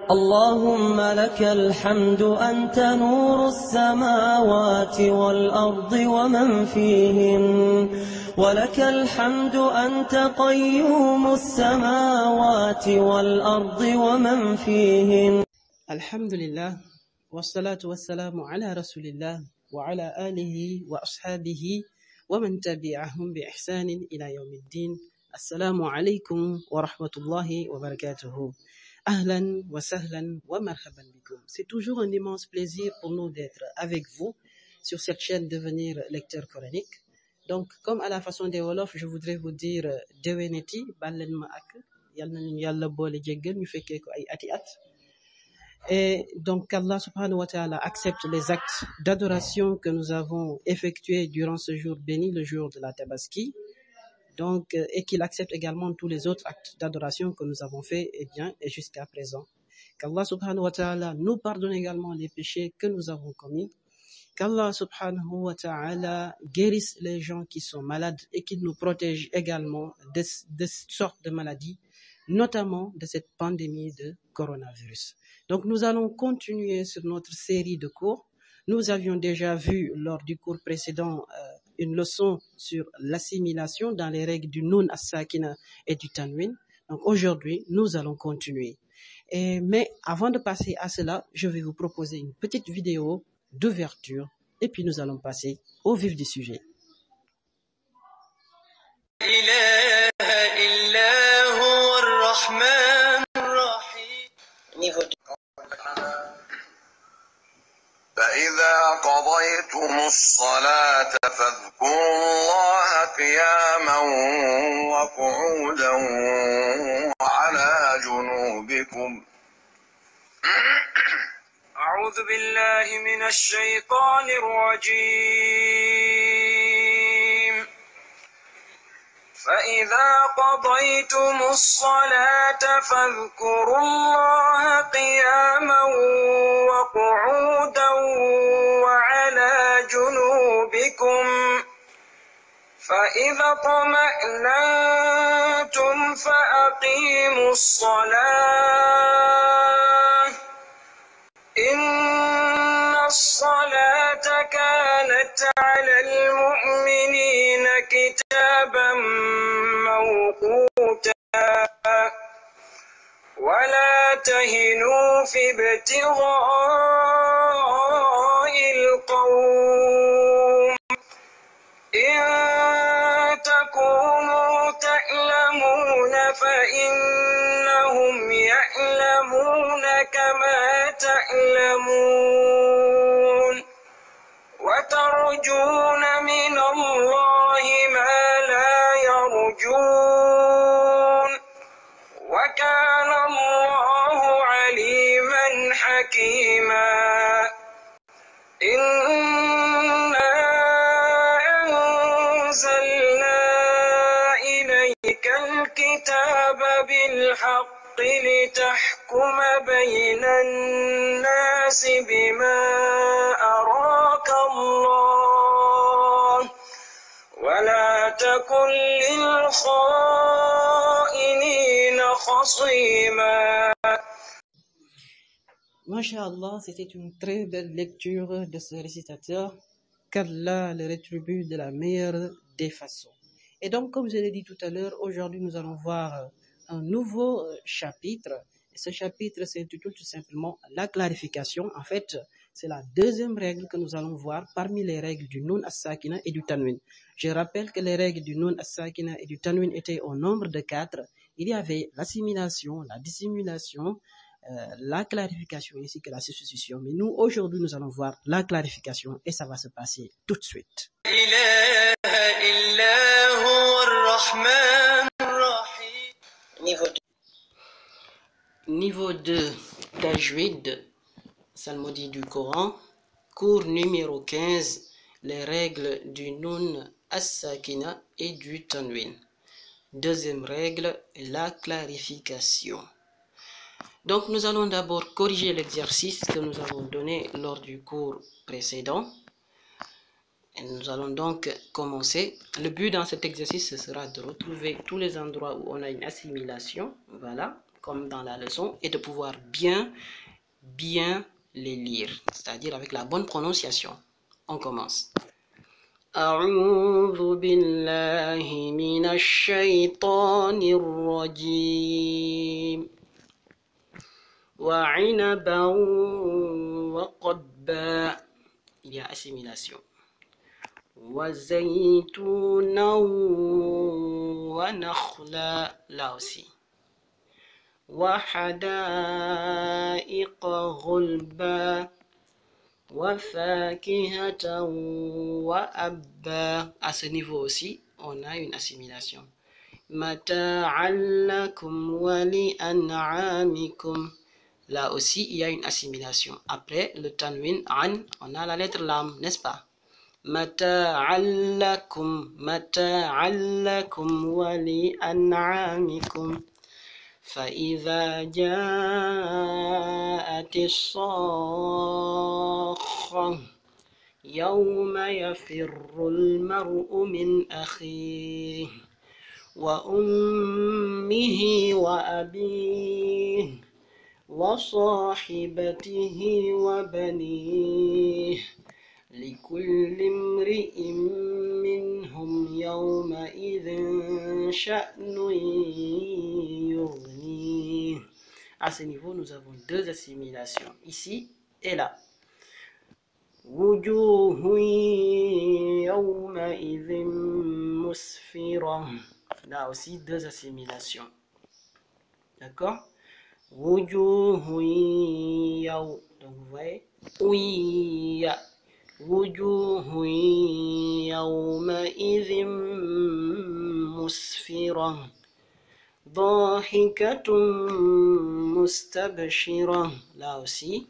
اللهم لك الحمد أنت نور السماوات والأرض ومن فيهن، ولك الحمد أنت قيوم السماوات والأرض ومن فيهن. الحمد لله والصلاة والسلام على رسول الله وعلى آله وأصحابه ومن تبعهم بإحسان إلى يوم الدين. السلام عليكم ورحمة الله وبركاته. Ahlan wa sahlan wa marhaban bikum. C'est toujours un immense plaisir pour nous d'être avec vous sur cette chaîne Devenir lecteur coranique. Donc, comme à la façon des Wolof, je voudrais vous dire déwéneti balen ma ak yal nañu yàlla boole jéggal ñu fekkee ko ay ati at. Et donc Allah subhanahu wa ta'ala accepte les actes d'adoration que nous avons effectués durant ce jour béni, le jour de la Tabaski. Donc, et qu'il accepte également tous les autres actes d'adoration que nous avons faits et jusqu'à présent. Qu'Allah subhanahu wa ta'ala nous pardonne également les péchés que nous avons commis. Qu'Allah subhanahu wa ta'ala guérisse les gens qui sont malades et qu'il nous protège également de sortes de maladies, notamment de cette pandémie de coronavirus. Donc nous allons continuer sur notre série de cours. Nous avions déjà vu lors du cours précédent une leçon sur l'assimilation dans les règles du Nun as-Sakina et du Tanwin. Donc aujourd'hui, nous allons continuer. Mais avant de passer à cela, je vais vous proposer une petite vidéo d'ouverture et puis nous allons passer au vif du sujet. Niveau 2. فإذا قضيتم الصلاة فاذكروا الله قياما وقعودا وعلى جنوبكم. أعوذ بالله من الشيطان الرجيم. فإذا قضيتم الصلاة فاذكروا الله قياما وقعودا وعلى جنوبكم. فإذا اطمأننتم فأقيموا الصلاة إن الصلاة كانت على المؤمنين كتابا موقوتا. ولا تهنوا في ابتغاء القوم إن تكونوا تألمون فإنهم يألمون كما تألمون وترجون من الله ما لا يرجون وكان الله عليما حكيما. إنا أنزلنا إليك الكتاب بالحق لتحكم بين الناس بما أراك الله ولا تكن للخائنين خصيما. Masha'Allah, c'était une très belle lecture de ce récitateur, qu'Allah le rétribue de la meilleure des façons. Et donc, comme je l'ai dit tout à l'heure, aujourd'hui nous allons voir un nouveau chapitre. Et ce chapitre s'intitule tout simplement la clarification. En fait, c'est la deuxième règle que nous allons voir parmi les règles du Nun as-Sakina et du Tanwin. Je rappelle que les règles du Nun as-Sakina et du Tanwin étaient au nombre de 4. Il y avait l'assimilation, la dissimulation, la clarification ainsi que la substitution. Mais nous, aujourd'hui, nous allons voir la clarification et ça va se passer tout de suite. Niveau 2. Niveau 2, Tajwid, Psalmodie du Coran, cours numéro 15, les règles du Nun as-Sakina et du Tanwin. Deuxième règle, la clarification. Donc nous allons d'abord corriger l'exercice que nous avons donné lors du cours précédent. Et nous allons donc commencer. Le but dans cet exercice, ce sera de retrouver tous les endroits où on a une assimilation. Voilà, comme dans la leçon, et de pouvoir bien les lire, c'est-à-dire avec la bonne prononciation. On commence. أعوذ بالله من الشيطان الرجيم وعنبا وقضبا. Il y a assimilation. وزيتونا ونخلا, là aussi. وحدائق غلبا وفاكهة وأبا. À ce niveau aussi, on a une assimilation. متاعا لكم ولأنعامكم. Là aussi, il y a une assimilation. Après le tanwin an, on a la lettre lam, n'est-ce pas? متاعا لكم ولأنعامكم. فإذا جاءت الصاخة يوم يفر المرء من أخيه وأمه وأبيه وصاحبته وبنيه لكل امرئ منهم يومئذ شأن يغنيه. À ce niveau, nous avons deux assimilations, ici et là. وجوه يومئذ مسفرة. Là aussi, deux assimilations. D'accord? وجوه يوم. Donc vous voyez, oui. وجوه يومئذ مسفرة ضاحكة مستبشرة. Là aussi.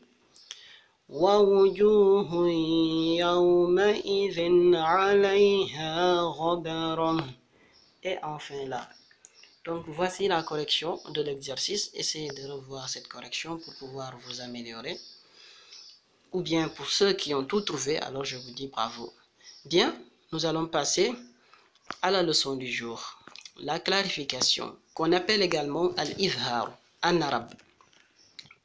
ووجوه يومئذ عليها غبرة. Et enfin là. Donc voici la correction de l'exercice. Essayez de revoir cette correction pour pouvoir vous améliorer. Ou bien pour ceux qui ont tout trouvé, alors je vous dis bravo. Bien, nous allons passer à la leçon du jour. La clarification, qu'on appelle également al-izhar en arabe.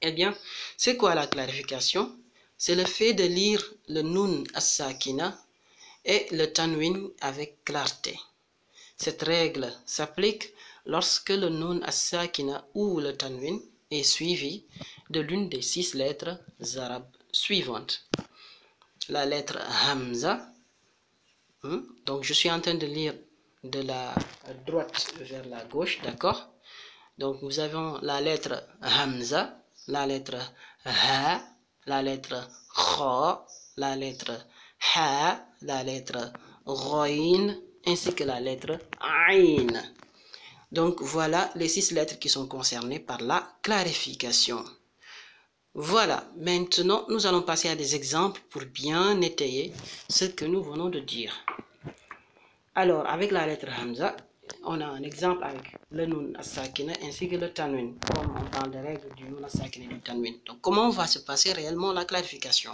Eh bien, c'est quoi la clarification? C'est le fait de lire le nun as-sakina et le tanwin avec clarté. Cette règle s'applique lorsque le nun as-sakina ou le tanwin est suivi de l'une des 6 lettres arabes suivantes. La lettre Hamza. Donc je suis en train de lire de la droite vers la gauche, d'accord? Donc nous avons la lettre Hamza, la lettre Ha, la lettre Kha, la lettre Ha, la lettre Ghain, ainsi que la lettre Ain. Donc voilà les 6 lettres qui sont concernées par la clarification. Voilà, maintenant nous allons passer à des exemples pour bien étayer ce que nous venons de dire. Alors, avec la lettre Hamza, on a un exemple avec le nun as-sakina ainsi que le tanwin, comme on parle des règles du nun as-sakina et du tanwin. Donc, comment va se passer réellement la clarification?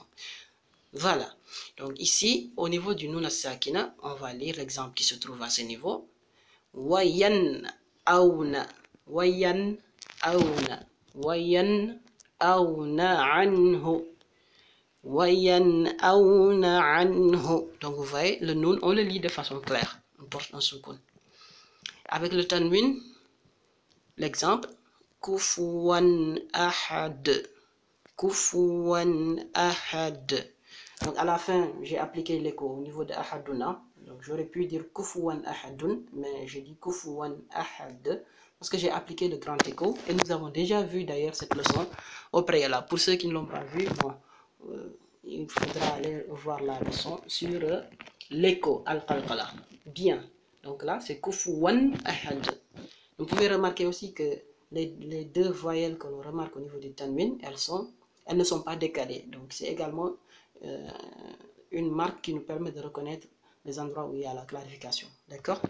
Voilà, donc ici, au niveau du nun as-sakina, on va lire l'exemple qui se trouve à ce niveau. Wayan auna, wayan auna, wayan auna anhu, wayan auna anhu. Donc vous voyez, le nun, on le lit de façon claire. On porte un soukoun. Avec le tanwin, l'exemple, kufuwan ahad, kufuwan ahad. Donc à la fin, j'ai appliqué l'écho au niveau de ahaduna. Donc j'aurais pu dire kufuwan ahadun, mais j'ai dit kufuwan ahad parce que j'ai appliqué le grand écho. Et nous avons déjà vu d'ailleurs cette leçon au préalable. Pour ceux qui ne l'ont pas vu, bon, il faudra aller voir la leçon sur l'écho al-qalqala. Bien. Donc là, c'est kufuwan ahad. Vous pouvez remarquer aussi que les deux voyelles que l'on remarque au niveau du tanwin, elles ne sont pas décalées. Donc c'est également une marque qui nous permet de reconnaître les endroits où il y a la clarification. D'accord?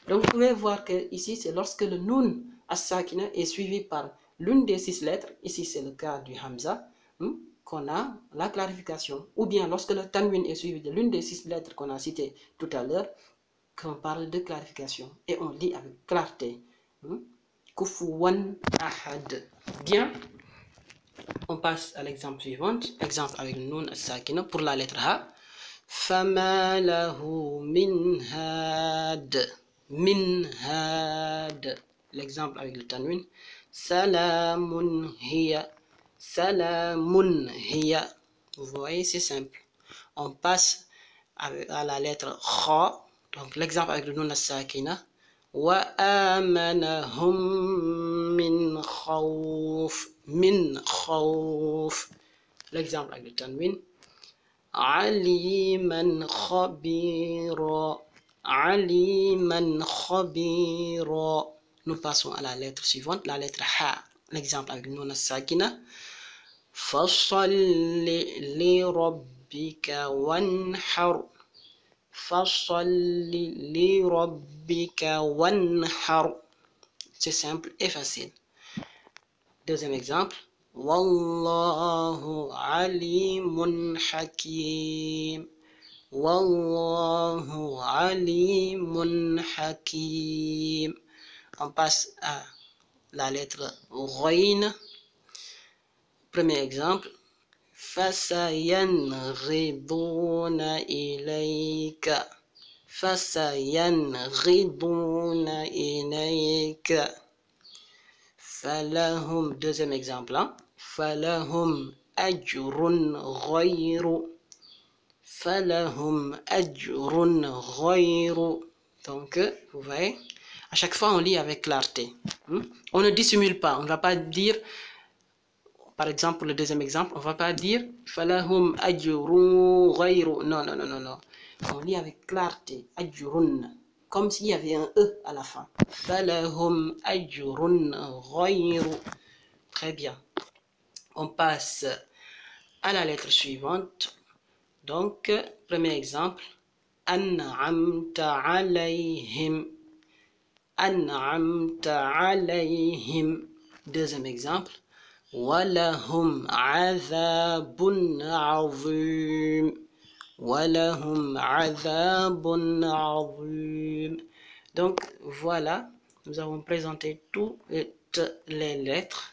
Donc vous pouvez voir que ici, c'est lorsque le nun as-sakina est suivi par l'une des 6 lettres, ici c'est le cas du Hamza, qu'on a la clarification. Ou bien lorsque le tanwin est suivi de l'une des 6 lettres qu'on a citées tout à l'heure, qu'on parle de clarification. Et on lit avec clarté. kufuwan ahad. Bien. On passe à l'exemple suivant. Exemple avec le nun as-sakina pour la lettre A. Fama lahu min had. Min had. L'exemple avec le tanwin. Salamun hiya. Salamun hiya. Vous voyez, c'est simple. On passe à la lettre Kha. Donc l'exemple avec le nun as-sakina. Wa amanahum min khawf. Min khawf. L'exemple avec le tanwin. Aliman khabira. Aliman khabira. Nous passons à la lettre suivante, la lettre Ha. L'exemple avec le nun as-sakina. Fasalli li rabbika wanhar. Fasalli li rabbika wanhar. C'est simple et facile. Deuxième exemple. Wallahu alimun hakim. Wallahu alimun hakim. On passe à la lettre Ghayn. Premier exemple. Fasayanghiduna ilayka. Fasayanghiduna ilayka. Falahum. Deuxième exemple. Falahum ajrun ghayru. Falahum ajrun ghayru. Donc, vous voyez, à chaque fois on lit avec clarté. On ne dissimule pas. On ne va pas dire, par exemple, pour le deuxième exemple, on ne va pas dire Falahum ajrun ghayru. Non, non, non, non, non. On lit avec clarté. Ajrun. Comme s'il y avait un E à la fin. Falahum ajrun ghayru. Très bien. On passe à la lettre suivante. Donc, premier exemple. An'amta alayhim. An'amta alayhim. Deuxième exemple. Walahum azabun azim. Walahum azabun azim. Donc, voilà. Nous avons présenté toutes les lettres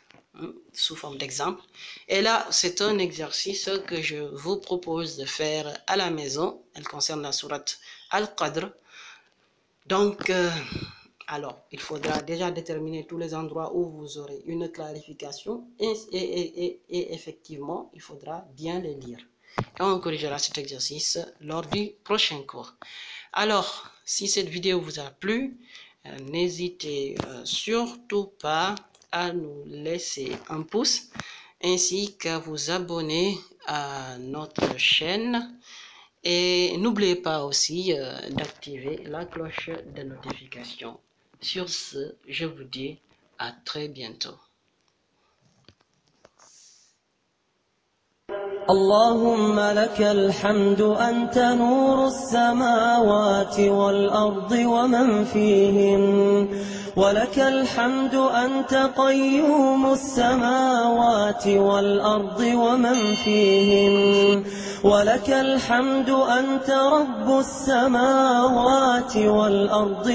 sous forme d'exemple. Et là, c'est un exercice que je vous propose de faire à la maison. Elle concerne la sourate Al-Qadr. Donc, alors, il faudra déjà déterminer tous les endroits où vous aurez une clarification et effectivement, il faudra bien les lire. Et on corrigera cet exercice lors du prochain cours. Alors, si cette vidéo vous a plu, n'hésitez surtout pas à nous laisser un pouce ainsi qu'à vous abonner à notre chaîne et n'oubliez pas aussi d'activer la cloche de notification. Sur ce, je vous dis à très bientôt. اللهم لك الحمد أنت نور السماوات والأرض ومن فيهن ولك الحمد أنت قيوم السماوات والأرض ومن فيهن ولك الحمد أنت رب السماوات والأرض